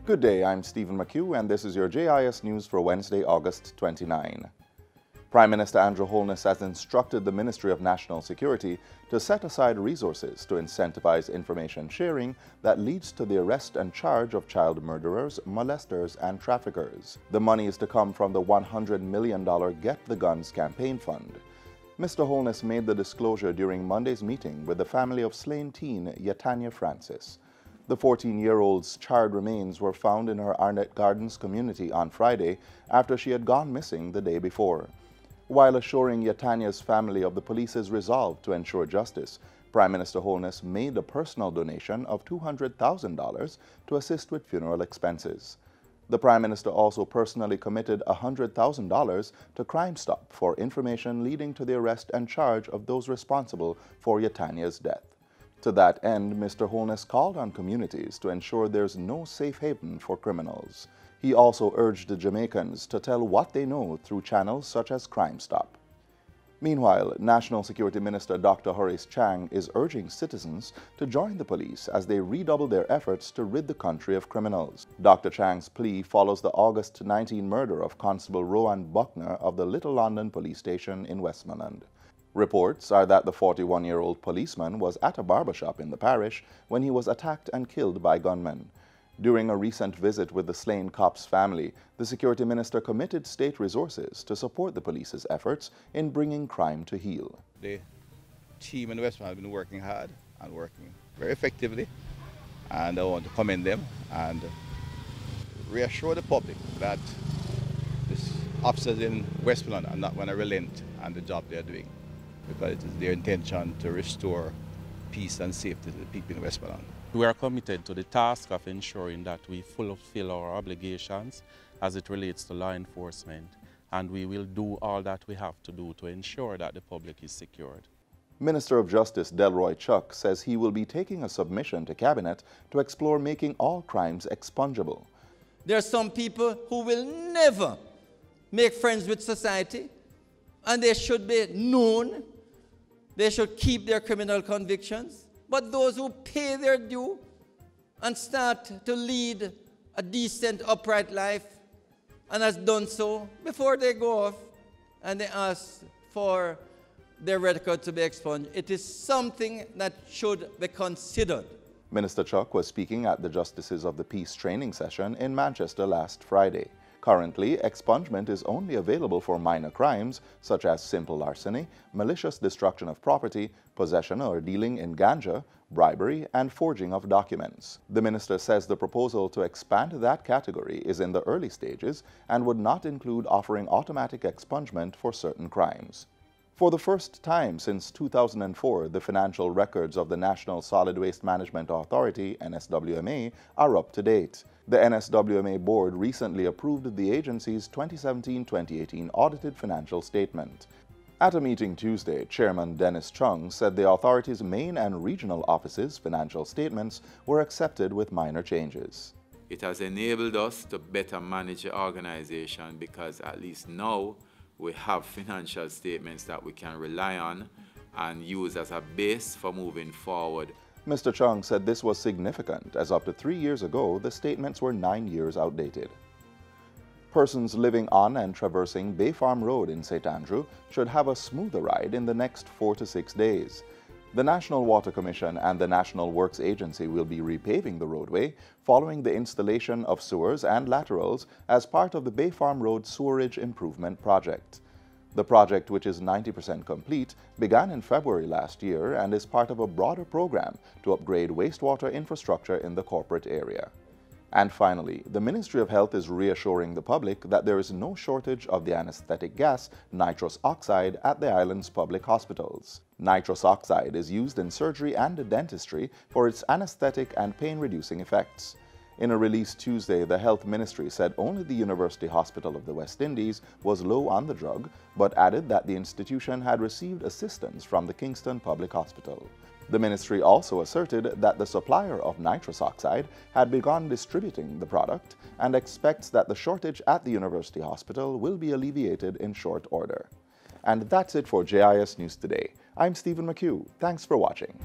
Good day, I'm Stephen McHugh, and this is your JIS News for Wednesday, August 29. Prime Minister Andrew Holness has instructed the Ministry of National Security to set aside resources to incentivize information sharing that leads to the arrest and charge of child murderers, molesters, and traffickers. The money is to come from the $100 million Get the Guns campaign fund. Mr. Holness made the disclosure during Monday's meeting with the family of slain teen Yatanya Francis. The 14-year-old's charred remains were found in her Arnold Gardens community on Friday after she had gone missing the day before. While assuring Yatanya's family of the police's resolve to ensure justice, Prime Minister Holness made a personal donation of $200,000 to assist with funeral expenses. The Prime Minister also personally committed $100,000 to Crime Stop for information leading to the arrest and charge of those responsible for Yatanya's death. To that end, Mr. Holness called on communities to ensure there's no safe haven for criminals. He also urged the Jamaicans to tell what they know through channels such as Crime Stop. Meanwhile, National Security Minister Dr. Horace Chang is urging citizens to join the police as they redouble their efforts to rid the country of criminals. Dr. Chang's plea follows the August 19 murder of Constable Rowan Buckner of the Little London Police Station in Westmoreland. Reports are that the 41-year-old policeman was at a barbershop in the parish when he was attacked and killed by gunmen. During a recent visit with the slain cop's family, the security minister committed state resources to support the police's efforts in bringing crime to heel. The team in Westmoreland have been working hard and working very effectively, and I want to commend them and reassure the public that the officers in Westmoreland are not going to relent on the job they are doing, because it is their intention to restore peace and safety to the people in Westmoreland. We are committed to the task of ensuring that we fulfill our obligations as it relates to law enforcement, and we will do all that we have to do to ensure that the public is secured. Minister of Justice Delroy Chuck says he will be taking a submission to Cabinet to explore making all crimes expungible. There are some people who will never make friends with society, and they should be known. They should keep their criminal convictions. But those who pay their due and start to lead a decent, upright life, and has done so, before they go off and they ask for their record to be expunged, it is something that should be considered. Minister Chuck was speaking at the Justices of the Peace training session in Manchester last Friday. Currently, expungement is only available for minor crimes such as simple larceny, malicious destruction of property, possession or dealing in ganja, bribery, and forging of documents. The minister says the proposal to expand that category is in the early stages and would not include offering automatic expungement for certain crimes. For the first time since 2004, the financial records of the National Solid Waste Management Authority, NSWMA, are up to date. The NSWMA board recently approved the agency's 2017-2018 audited financial statement. At a meeting Tuesday, Chairman Dennis Chung said the authority's main and regional offices' financial statements were accepted with minor changes. It has enabled us to better manage the organization because at least now we have financial statements that we can rely on and use as a base for moving forward. Mr. Chung said this was significant, as up to 3 years ago, the statements were 9 years outdated. Persons living on and traversing Bay Farm Road in St. Andrew should have a smoother ride in the next 4 to 6 days. The National Water Commission and the National Works Agency will be repaving the roadway following the installation of sewers and laterals as part of the Bay Farm Road Sewerage Improvement Project. The project, which is 90% complete, began in February last year and is part of a broader program to upgrade wastewater infrastructure in the corporate area. And finally, the Ministry of Health is reassuring the public that there is no shortage of the anesthetic gas, nitrous oxide, at the island's public hospitals. Nitrous oxide is used in surgery and dentistry for its anesthetic and pain-reducing effects. In a release Tuesday, the Health Ministry said only the University Hospital of the West Indies was low on the drug, but added that the institution had received assistance from the Kingston Public Hospital. The ministry also asserted that the supplier of nitrous oxide had begun distributing the product and expects that the shortage at the University Hospital will be alleviated in short order. And that's it for JIS News Today. I'm Stephen McHugh. Thanks for watching.